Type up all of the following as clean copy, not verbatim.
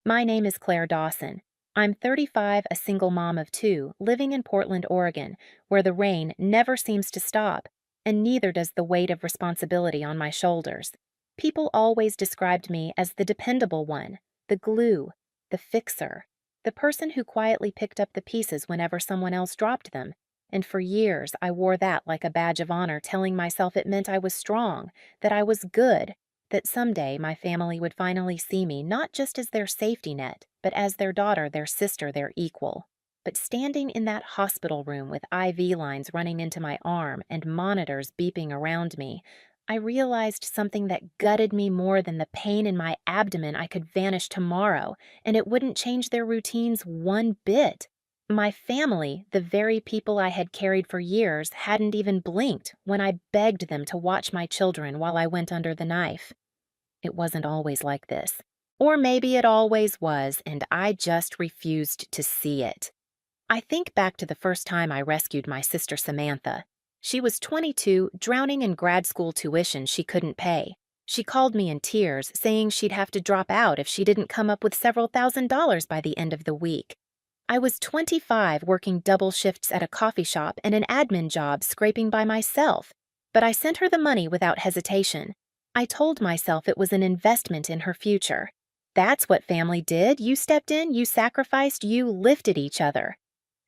My name is Claire Dawson. I'm 35, a single mom of two, living in Portland, Oregon, where the rain never seems to stop, and neither does the weight of responsibility on my shoulders. People always described me as the dependable one, the glue, the fixer, the person who quietly picked up the pieces whenever someone else dropped them. And for years, I wore that like a badge of honor, telling myself it meant I was strong, that I was good, that someday my family would finally see me not just as their safety net, but as their daughter, their sister, their equal. But standing in that hospital room with IV lines running into my arm and monitors beeping around me, I realized something that gutted me more than the pain in my abdomen. I could vanish tomorrow, and it wouldn't change their routines one bit. My family, the very people I had carried for years, hadn't even blinked when I begged them to watch my children while I went under the knife. It wasn't always like this. Or maybe it always was, and I just refused to see it. I think back to the first time I rescued my sister Samantha. She was 22, drowning in grad school tuition she couldn't pay. She called me in tears, saying she'd have to drop out if she didn't come up with several $1,000s by the end of the week. I was 25, working double shifts at a coffee shop and an admin job scraping by myself, but I sent her the money without hesitation. I told myself it was an investment in her future. That's what family did. You stepped in, you sacrificed, you lifted each other.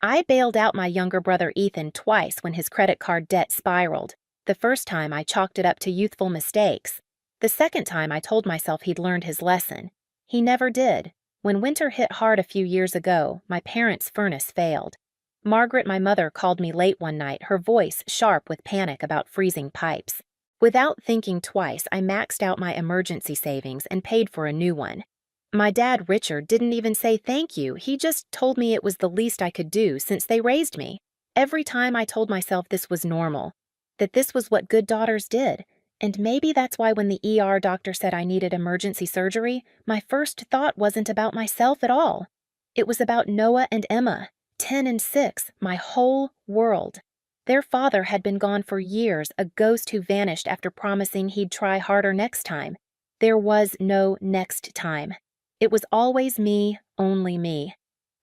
I bailed out my younger brother Ethan twice when his credit card debt spiraled. The first time I chalked it up to youthful mistakes. The second time I told myself he'd learned his lesson. He never did. When winter hit hard a few years ago, my parents' furnace failed. Margaret, my mother, called me late one night, her voice sharp with panic about freezing pipes. Without thinking twice, I maxed out my emergency savings and paid for a new one. My dad, Richard, didn't even say thank you. He just told me it was the least I could do since they raised me. Every time I told myself this was normal, that this was what good daughters did. And maybe that's why when the ER doctor said I needed emergency surgery, my first thought wasn't about myself at all. It was about Noah and Emma, 10 and 6, my whole world. Their father had been gone for years, a ghost who vanished after promising he'd try harder next time. There was no next time. It was always me, only me.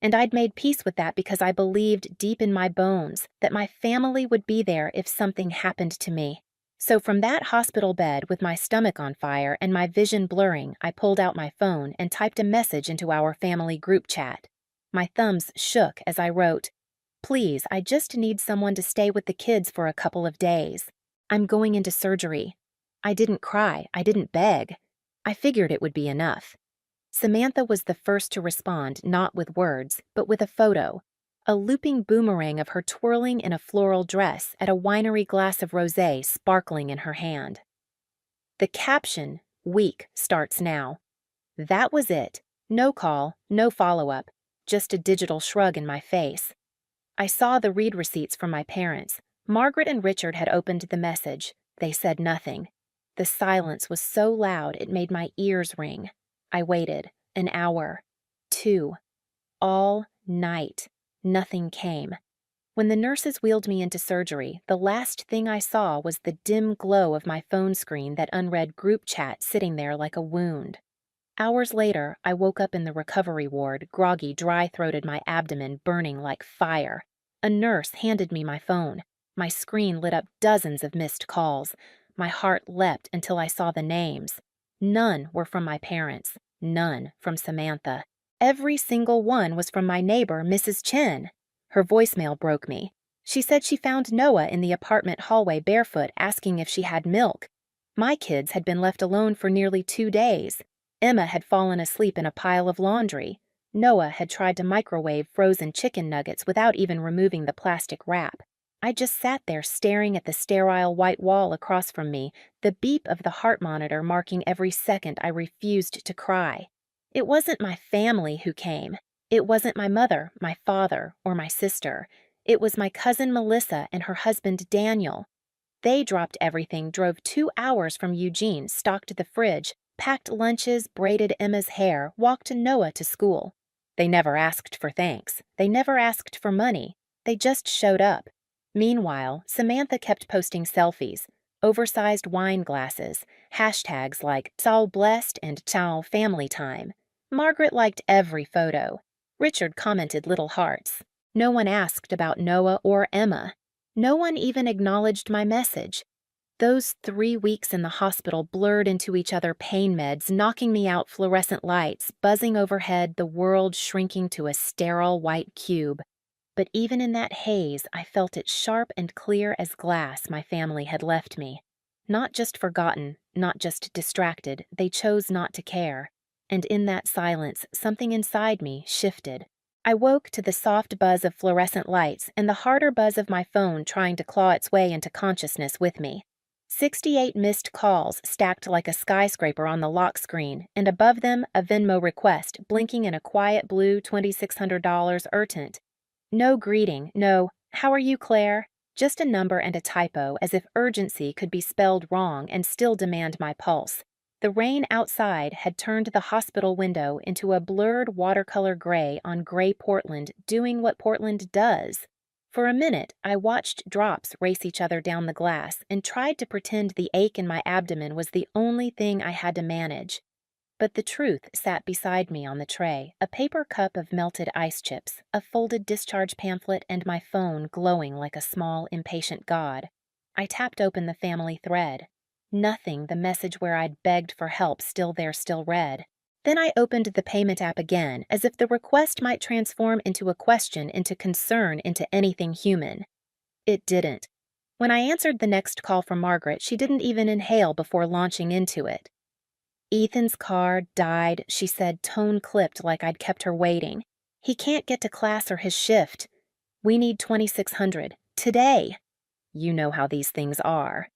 And I'd made peace with that because I believed deep in my bones that my family would be there if something happened to me. So from that hospital bed with my stomach on fire and my vision blurring, I pulled out my phone and typed a message into our family group chat. My thumbs shook as I wrote, "Please, I just need someone to stay with the kids for a couple of days. I'm going into surgery." I didn't cry. I didn't beg. I figured it would be enough. Samantha was the first to respond, not with words, but with a photo. A looping boomerang of her twirling in a floral dress at a winery glass of rosé sparkling in her hand. The caption, "Week starts now." That was it. No call, no follow-up, just a digital shrug in my face. I saw the read receipts from my parents. Margaret and Richard had opened the message. They said nothing. The silence was so loud it made my ears ring. I waited. An hour. 2. All night. Nothing came. When the nurses wheeled me into surgery, the last thing I saw was the dim glow of my phone screen, that unread group chat sitting there like a wound. Hours later, I woke up in the recovery ward, groggy, dry-throated, my abdomen burning like fire. A nurse handed me my phone. My screen lit up dozens of missed calls. My heart leapt until I saw the names. None were from my parents. None from Samantha. Every single one was from my neighbor, Mrs. Chen. Her voicemail broke me. She said she found Noah in the apartment hallway barefoot, asking if she had milk. My kids had been left alone for nearly 2 days. Emma had fallen asleep in a pile of laundry. Noah had tried to microwave frozen chicken nuggets without even removing the plastic wrap. I just sat there staring at the sterile white wall across from me, the beep of the heart monitor marking every second I refused to cry. It wasn't my family who came. It wasn't my mother, my father, or my sister. It was my cousin Melissa and her husband Daniel. They dropped everything, drove 2 hours from Eugene, stocked the fridge, packed lunches, braided Emma's hair, walked Noah to school. They never asked for thanks. They never asked for money. They just showed up. Meanwhile, Samantha kept posting selfies, oversized wine glasses, hashtags like "Tsao blessed" and "Tsao family time." Margaret liked every photo. Richard commented little hearts. No one asked about Noah or Emma. No one even acknowledged my message. Those 3 weeks in the hospital blurred into each other, pain meds knocking me out, fluorescent lights buzzing overhead, the world shrinking to a sterile white cube. But even in that haze, I felt it sharp and clear as glass. My family had left me. Not just forgotten, not just distracted, they chose not to care. And in that silence, something inside me shifted. I woke to the soft buzz of fluorescent lights and the harder buzz of my phone trying to claw its way into consciousness with me. 68 missed calls stacked like a skyscraper on the lock screen, and above them a Venmo request blinking in a quiet blue $2,600 urgent. No greeting, no, "How are you, Claire?" Just a number and a typo, as if urgency could be spelled wrong and still demand my pulse. The rain outside had turned the hospital window into a blurred watercolor gray on gray Portland, doing what Portland does. For a minute, I watched drops race each other down the glass and tried to pretend the ache in my abdomen was the only thing I had to manage. But the truth sat beside me on the tray, a paper cup of melted ice chips, a folded discharge pamphlet, and my phone glowing like a small, impatient god. I tapped open the family thread. Nothing, the message where I'd begged for help still there, still read. Then I opened the payment app again, as if the request might transform into a question, into concern, into anything human. It didn't. When I answered the next call from Margaret, she didn't even inhale before launching into it. "Ethan's car died," she said, tone clipped like I'd kept her waiting. "He can't get to class or his shift. We need 2,600. Today." You know how these things are.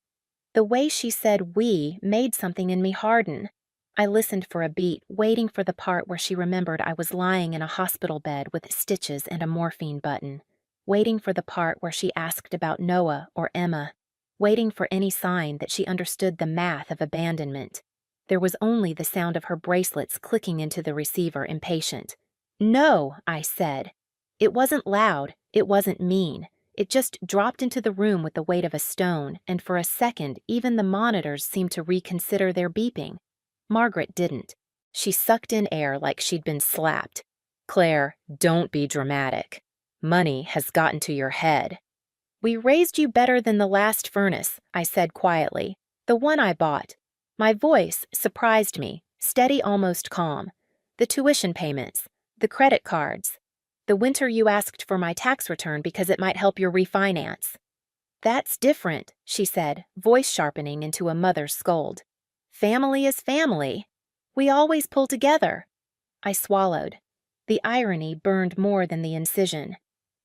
The way she said "we" made something in me harden. I listened for a beat, waiting for the part where she remembered I was lying in a hospital bed with stitches and a morphine button. Waiting for the part where she asked about Noah or Emma. Waiting for any sign that she understood the math of abandonment. There was only the sound of her bracelets clicking into the receiver, impatient. "No," I said. It wasn't loud, it wasn't mean. It just dropped into the room with the weight of a stone, and for a second even the monitors seemed to reconsider their beeping. Margaret didn't. She sucked in air like she'd been slapped. "Claire, don't be dramatic. Money has gotten to your head." "We raised you better than the last furnace," I said quietly. "The one I bought." My voice surprised me, steady, almost calm. "The tuition payments, the credit cards, the winter you asked for my tax return because it might help your refinance." "That's different," she said, voice sharpening into a mother's scold. "Family is family. We always pull together." I swallowed. The irony burned more than the incision.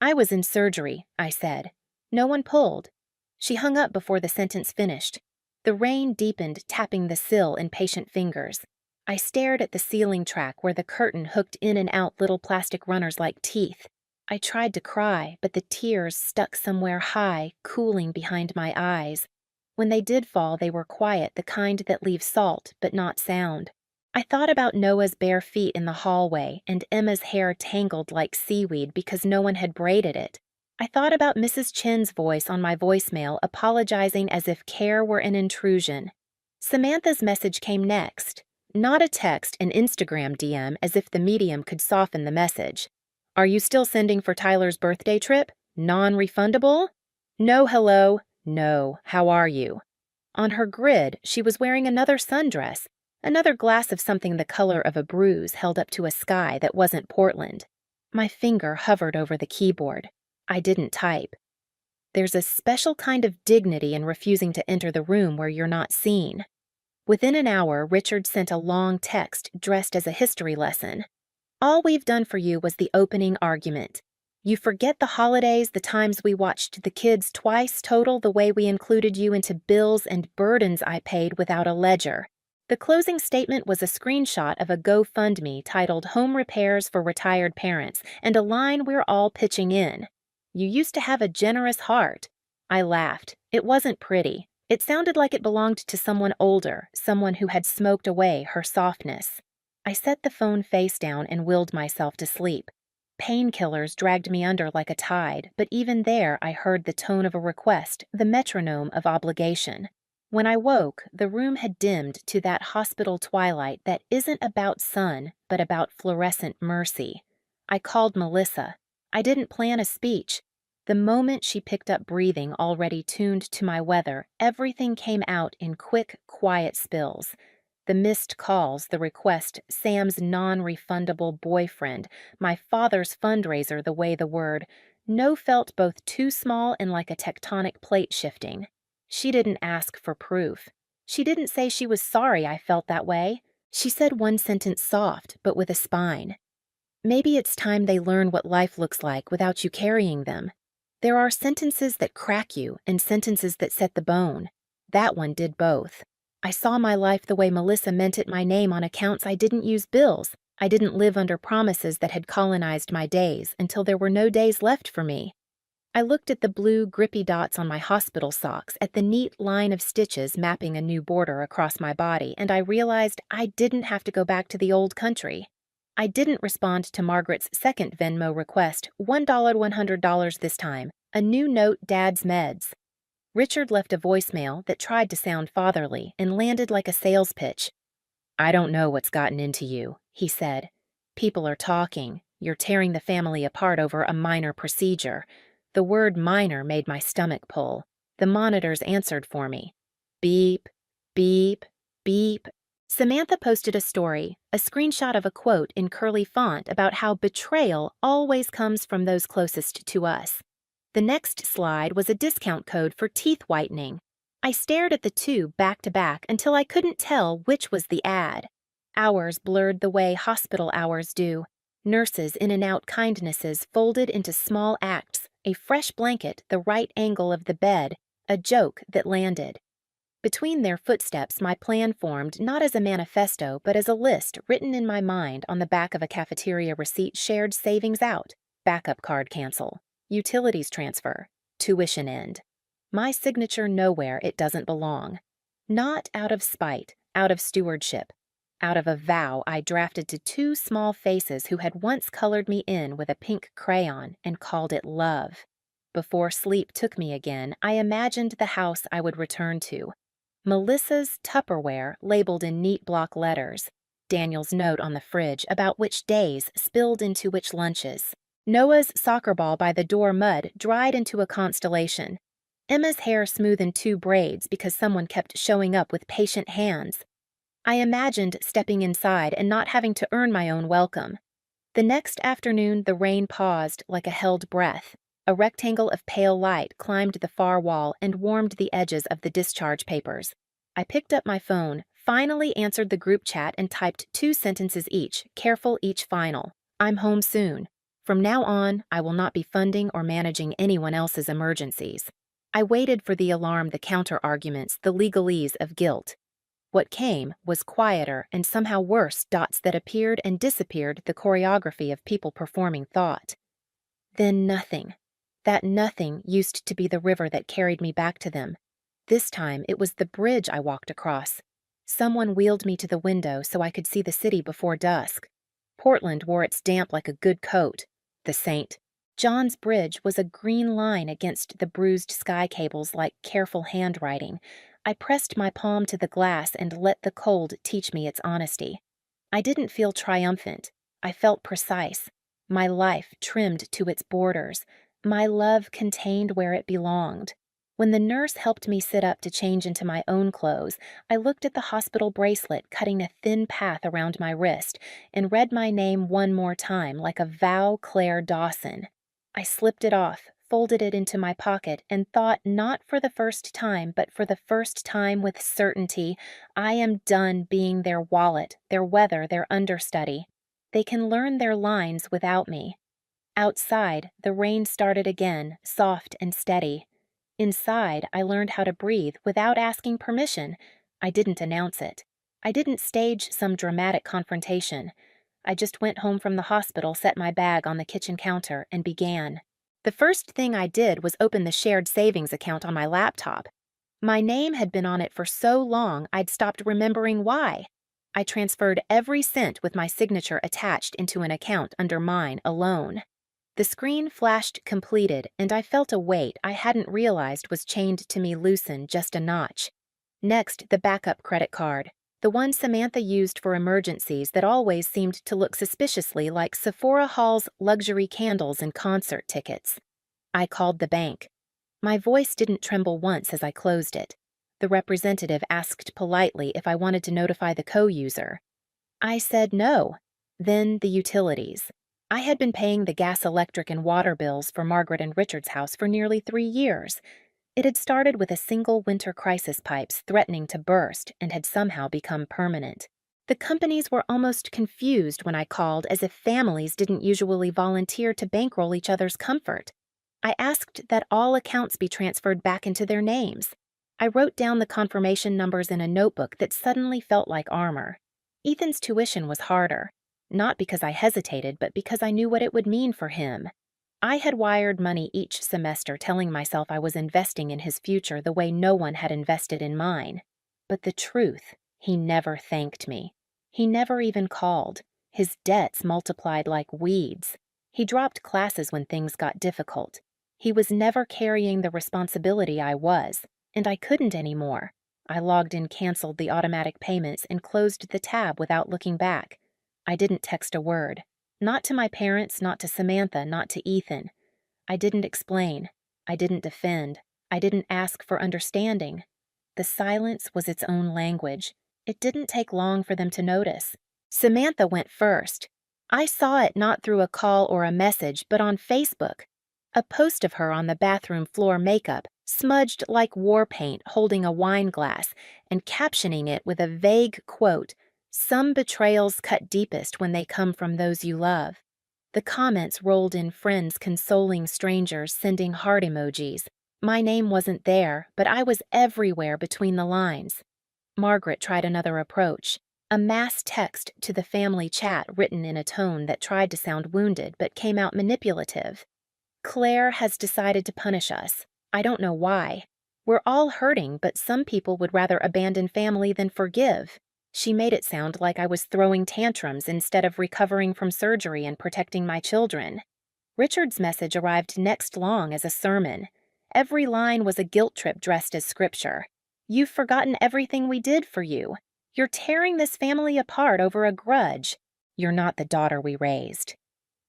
"I was in surgery," I said. "No one pulled." She hung up before the sentence finished. The rain deepened, tapping the sill in patient fingers. I stared at the ceiling track where the curtain hooked in and out little plastic runners like teeth. I tried to cry, but the tears stuck somewhere high, cooling behind my eyes. When they did fall, they were quiet, the kind that leave salt, but not sound. I thought about Noah's bare feet in the hallway and Emma's hair tangled like seaweed because no one had braided it. I thought about Mrs. Chen's voice on my voicemail, apologizing as if care were an intrusion. Samantha's message came next. Not a text, an Instagram DM, as if the medium could soften the message. "Are you still sending for Tyler's birthday trip? Non-refundable?" "No, hello." "No, how are you?" On her grid, she was wearing another sundress, another glass of something the color of a bruise held up to a sky that wasn't Portland. My finger hovered over the keyboard. I didn't type. There's a special kind of dignity in refusing to enter the room where you're not seen. Within an hour, Richard sent a long text dressed as a history lesson. "All we've done for you was the opening argument. You forget the holidays, the times we watched the kids twice total, the way we included you into bills and burdens I paid without a ledger." The closing statement was a screenshot of a GoFundMe titled "Home Repairs for Retired Parents" and a line we're all pitching in. "You used to have a generous heart." I laughed. It wasn't pretty. It sounded like it belonged to someone older, someone who had smoked away her softness. I set the phone face down and willed myself to sleep. Painkillers dragged me under like a tide, but even there I heard the tone of a request, the metronome of obligation. When I woke, the room had dimmed to that hospital twilight that isn't about sun, but about fluorescent mercy. I called Melissa. I didn't plan a speech. The moment she picked up breathing already tuned to my weather, everything came out in quick, quiet spills. The missed calls, the request, Sam's non-refundable boyfriend, my father's fundraiser, the way the word, no felt both too small and like a tectonic plate shifting. She didn't ask for proof. She didn't say she was sorry I felt that way. She said one sentence soft, but with a spine. Maybe it's time they learn what life looks like without you carrying them. There are sentences that crack you and sentences that set the bone. That one did both. I saw my life the way Melissa meant it my name on accounts I didn't use bills. I didn't live under promises that had colonized my days until there were no days left for me. I looked at the blue, grippy dots on my hospital socks, at the neat line of stitches mapping a new border across my body, and I realized I didn't have to go back to the old country. I didn't respond to Margaret's second Venmo request, $100 this time, a new note, Dad's meds. Richard left a voicemail that tried to sound fatherly and landed like a sales pitch. "I don't know what's gotten into you," he said. "People are talking. You're tearing the family apart over a minor procedure." The word minor made my stomach pull. The monitors answered for me. Beep, beep, beep. Samantha posted a story, a screenshot of a quote in curly font about how betrayal always comes from those closest to us. The next slide was a discount code for teeth whitening. I stared at the two back to back until I couldn't tell which was the ad. Hours blurred the way hospital hours do. Nurses' in and out kindnesses folded into small acts, a fresh blanket, the right angle of the bed, a joke that landed. Between their footsteps, my plan formed not as a manifesto, but as a list written in my mind on the back of a cafeteria receipt: shared savings out, backup card cancel, utilities transfer, tuition end. My signature nowhere it doesn't belong. Not out of spite, out of stewardship. Out of a vow I drafted to two small faces who had once colored me in with a pink crayon and called it love. Before sleep took me again, I imagined the house I would return to. Melissa's Tupperware labeled in neat block letters. Daniel's note on the fridge about which days spilled into which lunches. Noah's soccer ball by the door mud dried into a constellation. Emma's hair smooth in two braids because someone kept showing up with patient hands. I imagined stepping inside and not having to earn my own welcome. The next afternoon, the rain paused like a held breath. A rectangle of pale light climbed the far wall and warmed the edges of the discharge papers. I picked up my phone, finally answered the group chat, and typed 2 sentences each, careful each final. I'm home soon. From now on, I will not be funding or managing anyone else's emergencies. I waited for the alarm, the counter-arguments, the legalese of guilt. What came was quieter and somehow worse dots that appeared and disappeared, the choreography of people performing thought. Then nothing. That nothing used to be the river that carried me back to them. This time it was the bridge I walked across. Someone wheeled me to the window so I could see the city before dusk. Portland wore its damp like a good coat. The saint. John's Bridge was a green line against the bruised sky cables like careful handwriting. I pressed my palm to the glass and let the cold teach me its honesty. I didn't feel triumphant. I felt precise. My life trimmed to its borders. My love contained where it belonged. When the nurse helped me sit up to change into my own clothes, I looked at the hospital bracelet cutting a thin path around my wrist and read my name one more time like a vow, Claire Dawson. I slipped it off, folded it into my pocket, and thought, not for the first time, but for the first time with certainty, I am done being their wallet, their weather, their understudy. They can learn their lines without me. Outside, the rain started again, soft and steady. Inside, I learned how to breathe without asking permission. I didn't announce it. I didn't stage some dramatic confrontation. I just went home from the hospital, set my bag on the kitchen counter, and began. The first thing I did was open the shared savings account on my laptop. My name had been on it for so long I'd stopped remembering why. I transferred every cent with my signature attached into an account under mine alone. The screen flashed completed, and I felt a weight I hadn't realized was chained to me loosen just a notch. Next, the backup credit card. The one Samantha used for emergencies that always seemed to look suspiciously like Sephora Hall's luxury candles and concert tickets. I called the bank. My voice didn't tremble once as I closed it. The representative asked politely if I wanted to notify the co-user. I said no. Then the utilities. I had been paying the gas, electric, and water bills for Margaret and Richard's house for nearly 3 years. It had started with a single winter crisis pipes threatening to burst and had somehow become permanent. The companies were almost confused when I called, as if families didn't usually volunteer to bankroll each other's comfort. I asked that all accounts be transferred back into their names. I wrote down the confirmation numbers in a notebook that suddenly felt like armor. Ethan's tuition was harder, not because I hesitated, but because I knew what it would mean for him. I had wired money each semester, telling myself I was investing in his future the way no one had invested in mine. But the truth, he never thanked me. He never even called. His debts multiplied like weeds. He dropped classes when things got difficult. He was never carrying the responsibility I was, and I couldn't anymore. I logged in, canceled the automatic payments, and closed the tab without looking back. I didn't text a word. Not to my parents, not to Samantha, not to Ethan. I didn't explain. I didn't defend. I didn't ask for understanding. The silence was its own language. It didn't take long for them to notice. Samantha went first. I saw it not through a call or a message, but on Facebook. A post of her on the bathroom floor, makeup, smudged like war paint, holding a wine glass, and captioning it with a vague quote, "Some betrayals cut deepest when they come from those you love." The comments rolled in, friends consoling strangers, sending heart emojis. My name wasn't there, but I was everywhere between the lines. Margaret tried another approach, a mass text to the family chat written in a tone that tried to sound wounded but came out manipulative. "Claire has decided to punish us. I don't know why. We're all hurting, but some people would rather abandon family than forgive." She made it sound like I was throwing tantrums instead of recovering from surgery and protecting my children. Richard's message arrived next long as a sermon. Every line was a guilt trip dressed as scripture. "You've forgotten everything we did for you. You're tearing this family apart over a grudge. You're not the daughter we raised."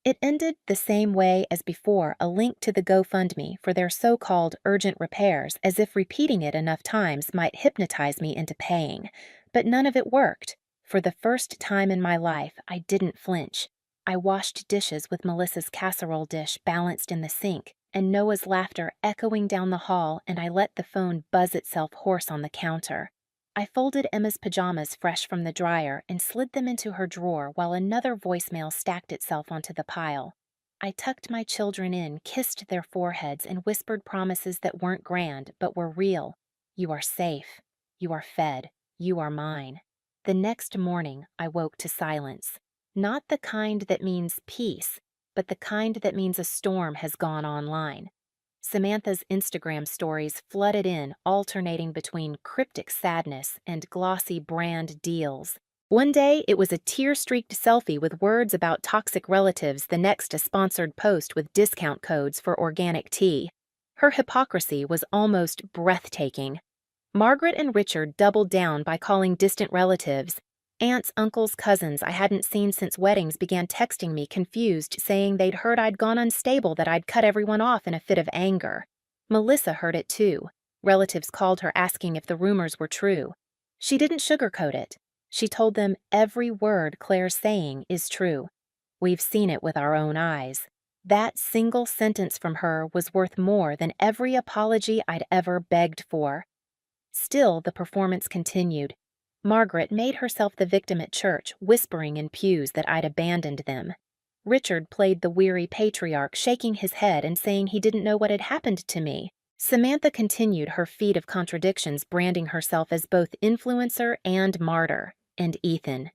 It ended the same way as before, a link to the GoFundMe for their so-called urgent repairs, as if repeating it enough times might hypnotize me into paying. But none of it worked. For the first time in my life, I didn't flinch. I washed dishes with Melissa's casserole dish balanced in the sink, and Noah's laughter echoing down the hall, and I let the phone buzz itself hoarse on the counter. I folded Emma's pajamas fresh from the dryer and slid them into her drawer while another voicemail stacked itself onto the pile. I tucked my children in, kissed their foreheads, and whispered promises that weren't grand but were real. "You are safe. You are fed. You are mine." The next morning, I woke to silence. Not the kind that means peace, but the kind that means a storm has gone online. Samantha's Instagram stories flooded in, alternating between cryptic sadness and glossy brand deals. One day, it was a tear-streaked selfie with words about toxic relatives, the next a sponsored post with discount codes for organic tea. Her hypocrisy was almost breathtaking. Margaret and Richard doubled down by calling distant relatives. Aunts, uncles, cousins I hadn't seen since weddings began texting me confused, saying they'd heard I'd gone unstable, that I'd cut everyone off in a fit of anger. Melissa heard it too. Relatives called her asking if the rumors were true. She didn't sugarcoat it. She told them every word Claire's saying is true. We've seen it with our own eyes. That single sentence from her was worth more than every apology I'd ever begged for. Still, the performance continued. Margaret made herself the victim at church, whispering in pews that I'd abandoned them. Richard played the weary patriarch, shaking his head and saying he didn't know what had happened to me. Samantha continued her feat of contradictions, branding herself as both influencer and martyr. And Ethan.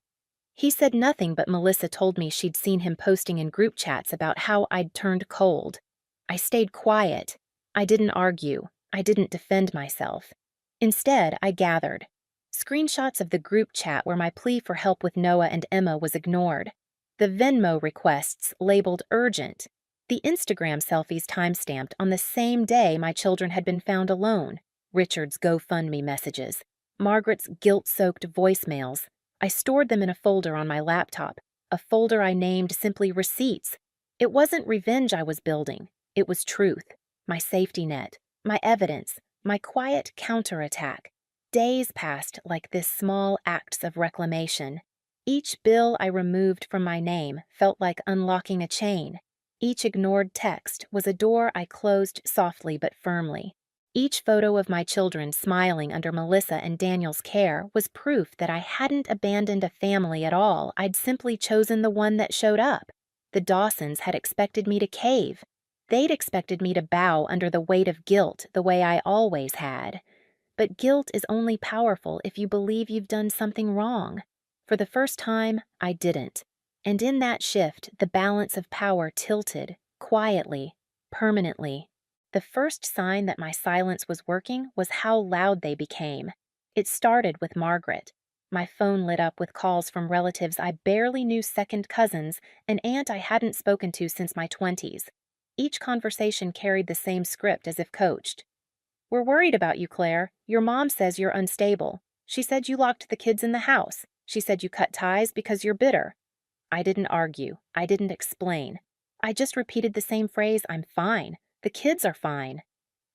He said nothing, but Melissa told me she'd seen him posting in group chats about how I'd turned cold. I stayed quiet. I didn't argue. I didn't defend myself. Instead, I gathered screenshots of the group chat where my plea for help with Noah and Emma was ignored, the Venmo requests labeled urgent, the Instagram selfies timestamped on the same day my children had been found alone, Richard's GoFundMe messages. Margaret's guilt-soaked voicemails. I stored them in a folder on my laptop, a folder I named simply Receipts. It wasn't revenge I was building. It was truth, my safety net, my evidence, my quiet counterattack. Days passed like this small acts of reclamation. Each bill I removed from my name felt like unlocking a chain. Each ignored text was a door I closed softly but firmly. Each photo of my children smiling under Melissa and Daniel's care was proof that I hadn't abandoned a family at all. I'd simply chosen the one that showed up. The Dawsons had expected me to cave. They'd expected me to bow under the weight of guilt the way I always had. But guilt is only powerful if you believe you've done something wrong. For the first time, I didn't. And in that shift, the balance of power tilted, quietly, permanently. The first sign that my silence was working was how loud they became. It started with Margaret. My phone lit up with calls from relatives I barely knew, second cousins, an aunt I hadn't spoken to since my 20s. Each conversation carried the same script as if coached. "We're worried about you, Claire. Your mom says you're unstable. She said you locked the kids in the house. She said you cut ties because you're bitter." I didn't argue. I didn't explain. I just repeated the same phrase, "I'm fine. The kids are fine."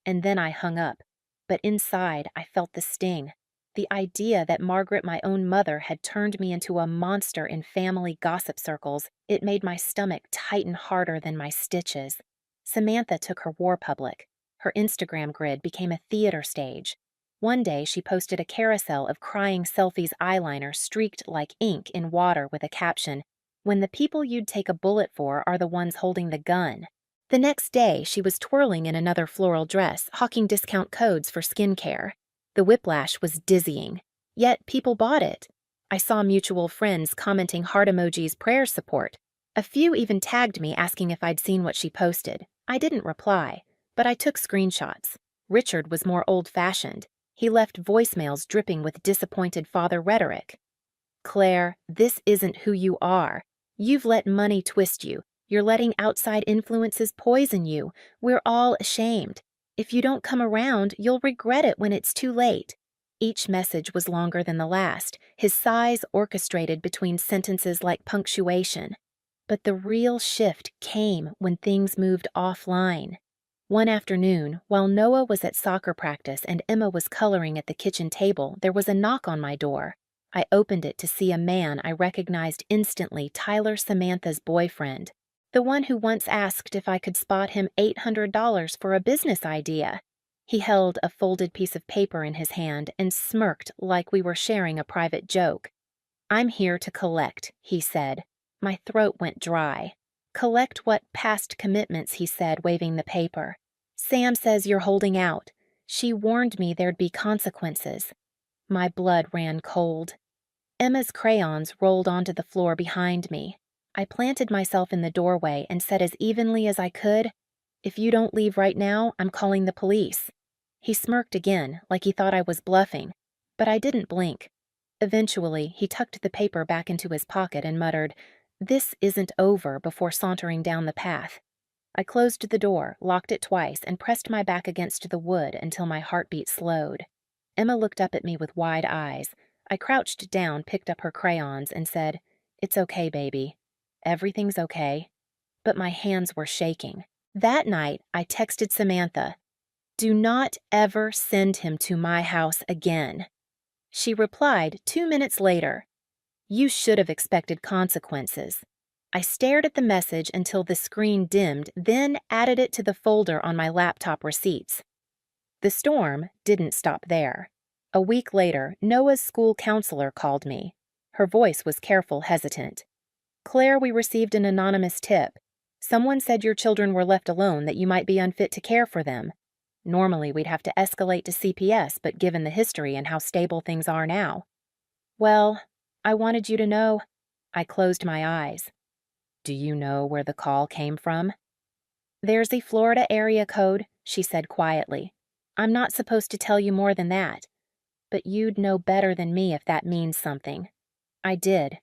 And then I hung up. But inside, I felt the sting. The idea that Margaret, my own mother, had turned me into a monster in family gossip circles, it made my stomach tighten harder than my stitches. Samantha took her war public. Her Instagram grid became a theater stage. One day, she posted a carousel of crying selfies, eyeliner streaked like ink in water with a caption, "When the people you'd take a bullet for are the ones holding the gun." The next day, she was twirling in another floral dress, hawking discount codes for skincare. The whiplash was dizzying, yet people bought it. I saw mutual friends commenting heart emojis, prayer support. A few even tagged me asking if I'd seen what she posted. I didn't reply, but I took screenshots. Richard was more old-fashioned. He left voicemails dripping with disappointed father rhetoric. "Claire, this isn't who you are. You've let money twist you. You're letting outside influences poison you. We're all ashamed. If you don't come around, you'll regret it when it's too late." Each message was longer than the last, his sighs orchestrated between sentences like punctuation. But the real shift came when things moved offline. One afternoon, while Noah was at soccer practice and Emma was coloring at the kitchen table, there was a knock on my door. I opened it to see a man I recognized instantly, Tyler, Samantha's boyfriend. The one who once asked if I could spot him $800 for a business idea. He held a folded piece of paper in his hand and smirked like we were sharing a private joke. "I'm here to collect," he said. My throat went dry. "Collect what past commitments," he said, waving the paper. "Sam says you're holding out. She warned me there'd be consequences." My blood ran cold. Emma's crayons rolled onto the floor behind me. I planted myself in the doorway and said as evenly as I could, "If you don't leave right now, I'm calling the police." He smirked again, like he thought I was bluffing, but I didn't blink. Eventually, he tucked the paper back into his pocket and muttered, "This isn't over," before sauntering down the path. I closed the door, locked it twice, and pressed my back against the wood until my heartbeat slowed. Emma looked up at me with wide eyes. I crouched down, picked up her crayons, and said, "It's okay, baby. Everything's okay." But my hands were shaking. That night, I texted Samantha, "Do not ever send him to my house again." She replied 2 minutes later, "You should have expected consequences." I stared at the message until the screen dimmed, then added it to the folder on my laptop receipts. The storm didn't stop there. A week later, Noah's school counselor called me. Her voice was careful, hesitant. "Claire, we received an anonymous tip. Someone said your children were left alone, that you might be unfit to care for them. Normally, we'd have to escalate to CPS, but given the history and how stable things are now." "Well, I wanted you to know." I closed my eyes. "Do you know where the call came from?" "There's a Florida area code," she said quietly. "I'm not supposed to tell you more than that. But you'd know better than me if that means something." I did.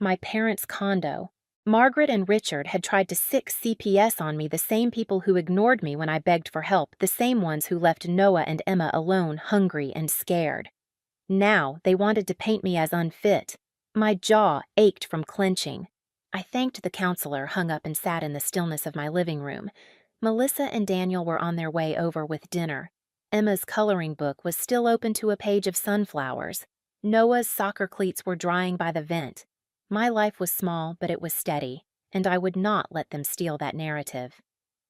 My parents' condo. Margaret and Richard had tried to sic CPS on me, the same people who ignored me when I begged for help, the same ones who left Noah and Emma alone, hungry and scared. Now they wanted to paint me as unfit. My jaw ached from clenching. I thanked the counselor, hung up, and sat in the stillness of my living room. Melissa and Daniel were on their way over with dinner. Emma's coloring book was still open to a page of sunflowers. Noah's soccer cleats were drying by the vent. My life was small, but it was steady, and I would not let them steal that narrative.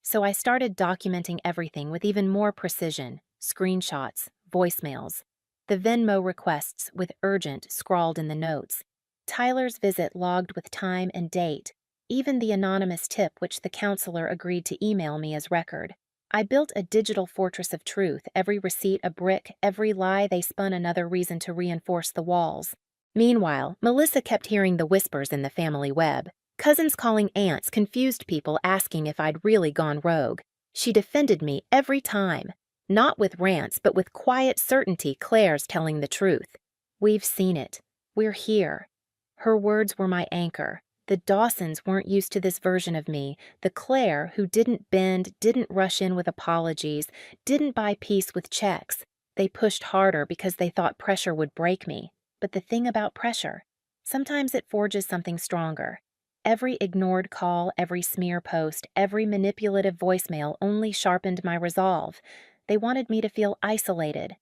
So I started documenting everything with even more precision: screenshots, voicemails, the Venmo requests with urgent scrawled in the notes, Tyler's visit logged with time and date, even the anonymous tip which the counselor agreed to email me as record. I built a digital fortress of truth, every receipt a brick, every lie they spun another reason to reinforce the walls. Meanwhile, Melissa kept hearing the whispers in the family web. Cousins calling aunts, confused people asking if I'd really gone rogue. She defended me every time. Not with rants, but with quiet certainty Claire's telling the truth. We've seen it. We're here. Her words were my anchor. The Dawsons weren't used to this version of me, the Claire who didn't bend, didn't rush in with apologies, didn't buy peace with checks. They pushed harder because they thought pressure would break me. But the thing about pressure, sometimes it forges something stronger. Every ignored call, every smear post, every manipulative voicemail only sharpened my resolve. They wanted me to feel isolated.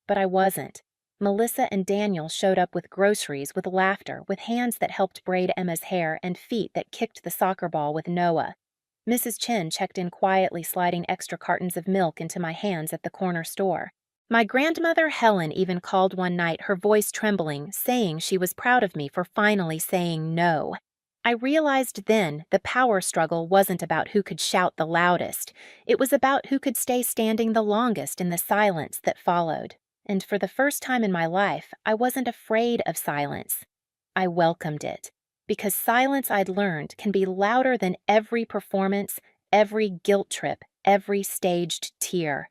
But I wasn't. Melissa and Daniel showed up with groceries, with laughter, with hands that helped braid Emma's hair, and feet that kicked the soccer ball with Noah. Mrs. Chin checked in quietly, sliding extra cartons of milk into my hands at the corner store. My grandmother Helen even called one night, her voice trembling, saying she was proud of me for finally saying no. I realized then the power struggle wasn't about who could shout the loudest. It was about who could stay standing the longest in the silence that followed. And for the first time in my life, I wasn't afraid of silence. I welcomed it, because silence, I'd learned, can be louder than every performance, every guilt trip, every staged tear.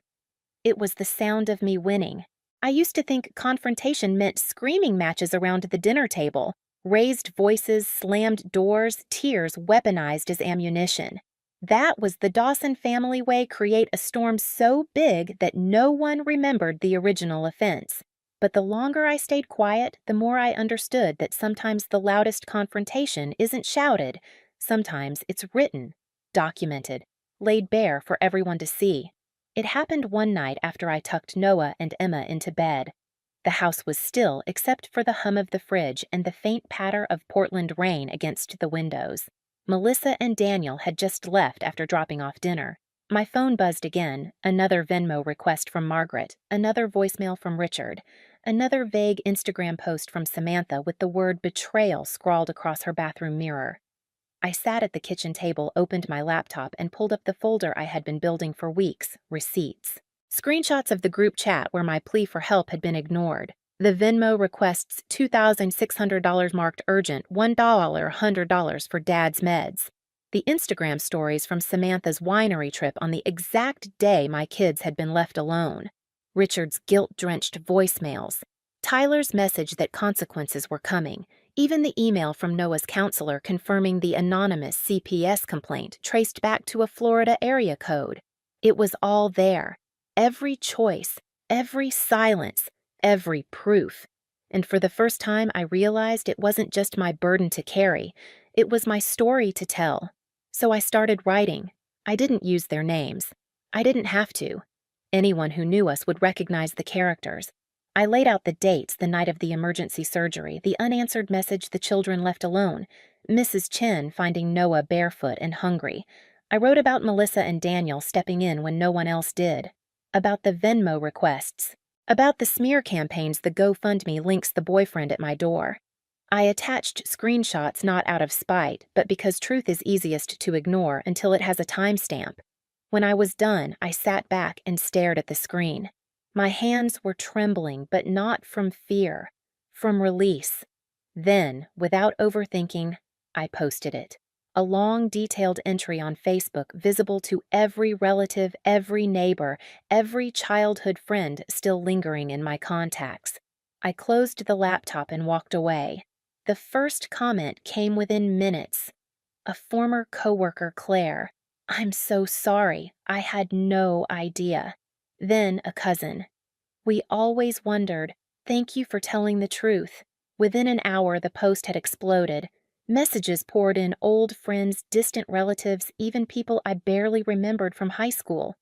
It was the sound of me winning. I used to think confrontation meant screaming matches around the dinner table, raised voices, slammed doors, tears weaponized as ammunition. That was the Dawson family way: create a storm so big that no one remembered the original offense. But the longer I stayed quiet, the more I understood that sometimes the loudest confrontation isn't shouted. Sometimes it's written, documented, laid bare for everyone to see. It happened one night after I tucked Noah and Emma into bed. The house was still except for the hum of the fridge and the faint patter of Portland rain against the windows. Melissa and Daniel had just left after dropping off dinner. My phone buzzed again, another Venmo request from Margaret, another voicemail from Richard, another vague Instagram post from Samantha with the word betrayal scrawled across her bathroom mirror. I sat at the kitchen table, opened my laptop, and pulled up the folder I had been building for weeks: receipts. Screenshots of the group chat where my plea for help had been ignored. The Venmo requests $2,600 marked urgent, $1, $100 for Dad's meds. The Instagram stories from Samantha's winery trip on the exact day my kids had been left alone. Richard's guilt-drenched voicemails. Tyler's message that consequences were coming. Even the email from Noah's counselor confirming the anonymous CPS complaint traced back to a Florida area code. It was all there. Every choice, every silence, every proof. And for the first time, I realized it wasn't just my burden to carry. It was my story to tell. So I started writing. I didn't use their names. I didn't have to. Anyone who knew us would recognize the characters. I laid out the dates: the night of the emergency surgery, the unanswered message the children left alone, Mrs. Chen finding Noah barefoot and hungry. I wrote about Melissa and Daniel stepping in when no one else did, about the Venmo requests, about the smear campaigns the GoFundMe links the boyfriend at my door. I attached screenshots not out of spite, but because truth is easiest to ignore until it has a timestamp. When I was done, I sat back and stared at the screen. My hands were trembling, but not from fear, from release. Then, without overthinking, I posted it. A long, detailed entry on Facebook visible to every relative, every neighbor, every childhood friend still lingering in my contacts. I closed the laptop and walked away. The first comment came within minutes. A former coworker, Claire. "I'm so sorry. I had no idea." Then a cousin. "We always wondered, Thank you for telling the truth. Within an hour, the post had exploded. Messages poured in: old friends, distant relatives, even people I barely remembered from high school.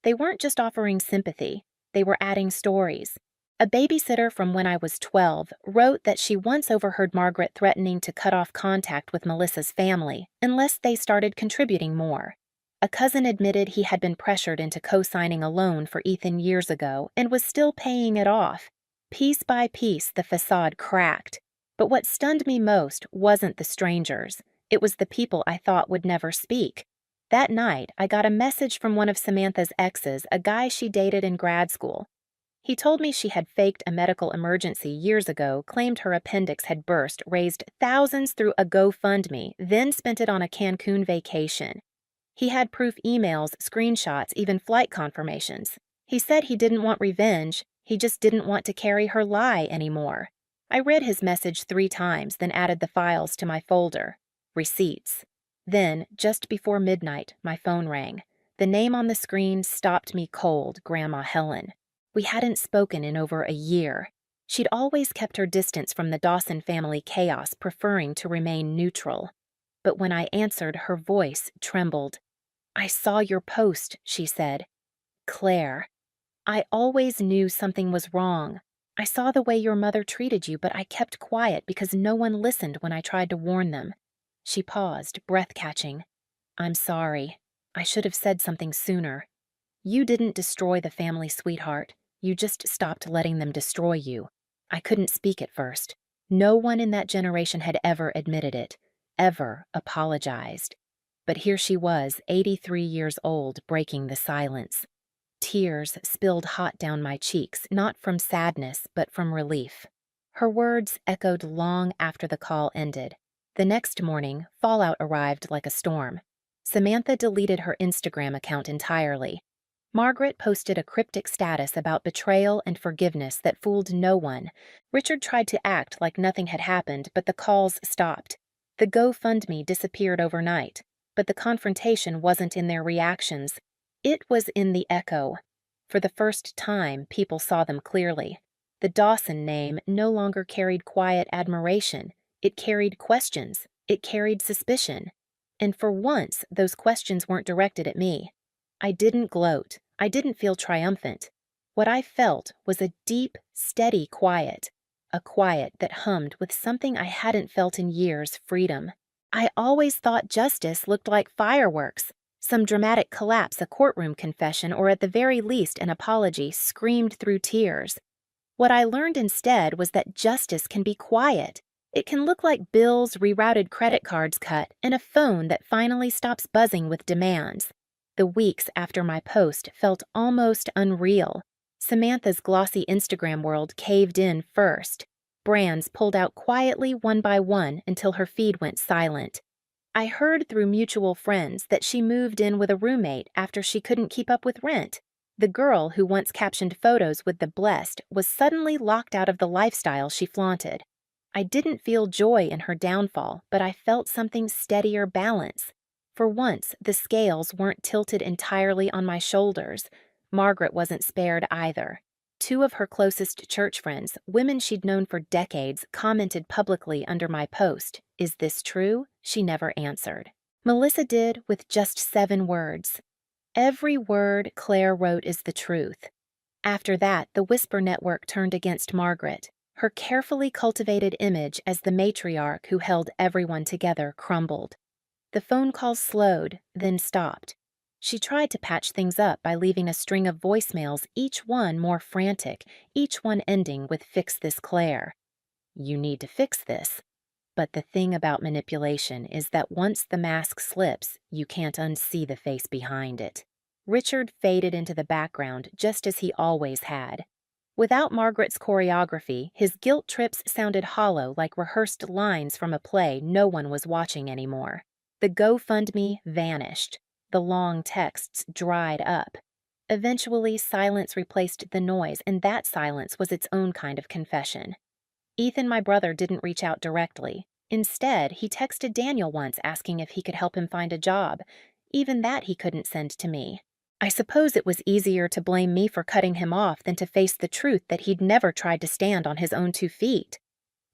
They weren't just offering sympathy, they were adding stories. A babysitter from when I was 12 wrote that she once overheard Margaret threatening to cut off contact with Melissa's family unless they started contributing more. A cousin admitted he had been pressured into co-signing a loan for Ethan years ago and was still paying it off. Piece by piece, the facade cracked. But what stunned me most wasn't the strangers. It was the people I thought would never speak. That night, I got a message from one of Samantha's exes, a guy she dated in grad school. He told me she had faked a medical emergency years ago, claimed her appendix had burst, raised thousands through a GoFundMe, then spent it on a Cancun vacation. He had proof emails, screenshots, even flight confirmations. He said he didn't want revenge, he just didn't want to carry her lie anymore. I read his message 3 times, then added the files to my folder. Receipts. Then, just before midnight, my phone rang. The name on the screen stopped me cold: Grandma Helen. We hadn't spoken in over a year. She'd always kept her distance from the Dawson family chaos, preferring to remain neutral. But when I answered, her voice trembled. "I saw your post," she said. "Claire, I always knew something was wrong. I saw the way your mother treated you, but I kept quiet because no one listened when I tried to warn them." She paused, breath-catching. "I'm sorry. I should have said something sooner. You didn't destroy the family, sweetheart. You just stopped letting them destroy you. I couldn't speak at first. No one in that generation had ever admitted it, ever apologized. But here she was, 83 years old, breaking the silence. Tears spilled hot down my cheeks, not from sadness, but from relief. Her words echoed long after the call ended. The next morning, fallout arrived like a storm. Samantha deleted her Instagram account entirely. Margaret posted a cryptic status about betrayal and forgiveness that fooled no one. Richard tried to act like nothing had happened, but the calls stopped. The GoFundMe disappeared overnight, but the confrontation wasn't in their reactions. It was in the echo. For the first time, people saw them clearly. The Dawson name no longer carried quiet admiration. It carried questions. It carried suspicion. And for once, those questions weren't directed at me. I didn't gloat. I didn't feel triumphant. What I felt was a deep, steady quiet. A quiet that hummed with something I hadn't felt in years: freedom. I always thought justice looked like fireworks. Some dramatic collapse, a courtroom confession, or at the very least an apology screamed through tears. What I learned instead was that justice can be quiet. It can look like bills, rerouted credit cards cut, and a phone that finally stops buzzing with demands. The weeks after my post felt almost unreal. Samantha's glossy Instagram world caved in first. Brands pulled out quietly one by one until her feed went silent. I heard through mutual friends that she moved in with a roommate after she couldn't keep up with rent. The girl who once captioned photos with the blessed was suddenly locked out of the lifestyle she flaunted. I didn't feel joy in her downfall, but I felt something steadier: balance. For once, the scales weren't tilted entirely on my shoulders. Margaret wasn't spared either. 2 of her closest church friends, women she'd known for decades, commented publicly under my post. "Is this true?" She never answered. Melissa did, with just 7 words. "Every word Claire wrote is the truth." After that, the Whisper Network turned against Margaret. Her carefully cultivated image as the matriarch who held everyone together crumbled. The phone calls slowed, then stopped. She tried to patch things up by leaving a string of voicemails, each one more frantic, each one ending with "Fix this, Claire." You need to fix this. But the thing about manipulation is that once the mask slips, you can't unsee the face behind it. Richard faded into the background just as he always had. Without Margaret's choreography, his guilt trips sounded hollow, like rehearsed lines from a play no one was watching anymore. The GoFundMe vanished. The long texts dried up. Eventually, silence replaced the noise, and that silence was its own kind of confession. Ethan, my brother, didn't reach out directly. Instead, he texted Daniel once asking if he could help him find a job. Even that he couldn't send to me. I suppose it was easier to blame me for cutting him off than to face the truth that he'd never tried to stand on his own 2 feet.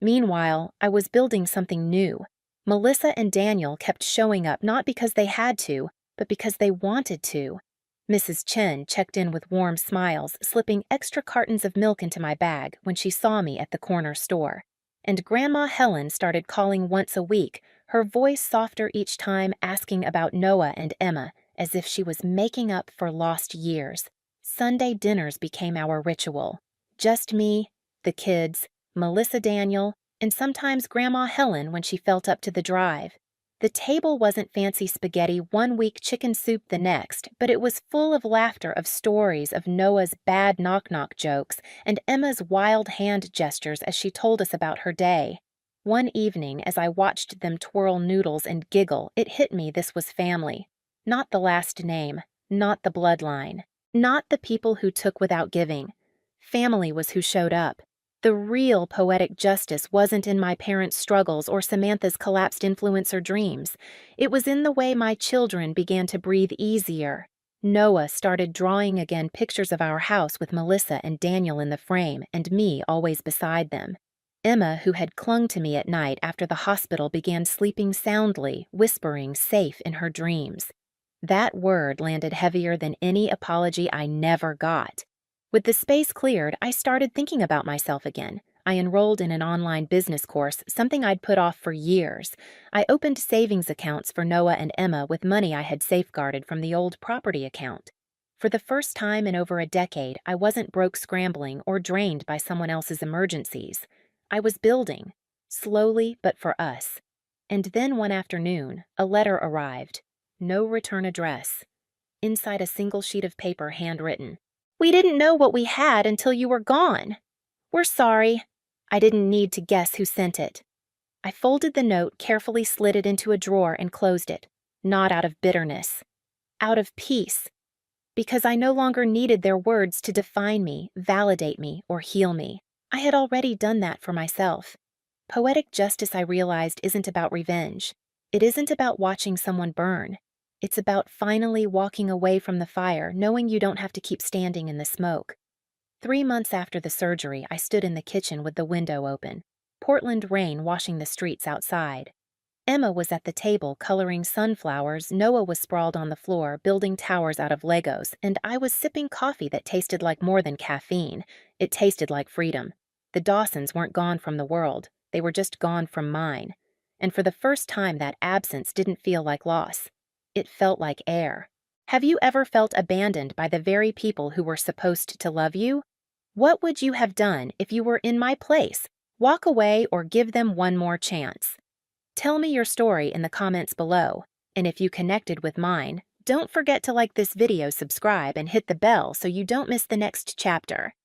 Meanwhile, I was building something new. Melissa and Daniel kept showing up not because they had to, but because they wanted to. Mrs. Chen checked in with warm smiles, slipping extra cartons of milk into my bag when she saw me at the corner store. And Grandma Helen started calling once a week, her voice softer each time, asking about Noah and Emma, as if she was making up for lost years. Sunday dinners became our ritual. Just me, the kids, Melissa Daniel, and sometimes Grandma Helen when she felt up to the drive. The table wasn't fancy spaghetti one week, chicken soup the next, but it was full of laughter, of stories of Noah's bad knock-knock jokes and Emma's wild hand gestures as she told us about her day. One evening, as I watched them twirl noodles and giggle, it hit me this was family. Not the last name, not the bloodline, not the people who took without giving. Family was who showed up. The real poetic justice wasn't in my parents' struggles or Samantha's collapsed influencer dreams. It was in the way my children began to breathe easier. Noah started drawing again pictures of our house with Melissa and Daniel in the frame and me always beside them. Emma, who had clung to me at night after the hospital, began sleeping soundly, whispering safe in her dreams. That word landed heavier than any apology I never got. With the space cleared, I started thinking about myself again. I enrolled in an online business course, something I'd put off for years. I opened savings accounts for Noah and Emma with money I had safeguarded from the old property account. For the first time in over a decade, I wasn't broke scrambling or drained by someone else's emergencies. I was building, slowly but for us. And then one afternoon, a letter arrived. No return address. Inside a single sheet of paper, handwritten. "We didn't know what we had until you were gone. We're sorry." I didn't need to guess who sent it. I folded the note, carefully slid it into a drawer, and closed it. Not out of bitterness. Out of peace. Because I no longer needed their words to define me, validate me, or heal me. I had already done that for myself. Poetic justice, I realized, isn't about revenge. It isn't about watching someone burn. It's about finally walking away from the fire, knowing you don't have to keep standing in the smoke. 3 months after the surgery, I stood in the kitchen with the window open. Portland rain washing the streets outside. Emma was at the table coloring sunflowers, Noah was sprawled on the floor building towers out of Legos, and I was sipping coffee that tasted like more than caffeine. It tasted like freedom. The Dawsons weren't gone from the world. They were just gone from mine. And for the first time, that absence didn't feel like loss. It felt like air. Have you ever felt abandoned by the very people who were supposed to love you? What would you have done if you were in my place? Walk away or give them one more chance? Tell me your story in the comments below. And if you connected with mine, don't forget to like this video, subscribe, and hit the bell so you don't miss the next chapter.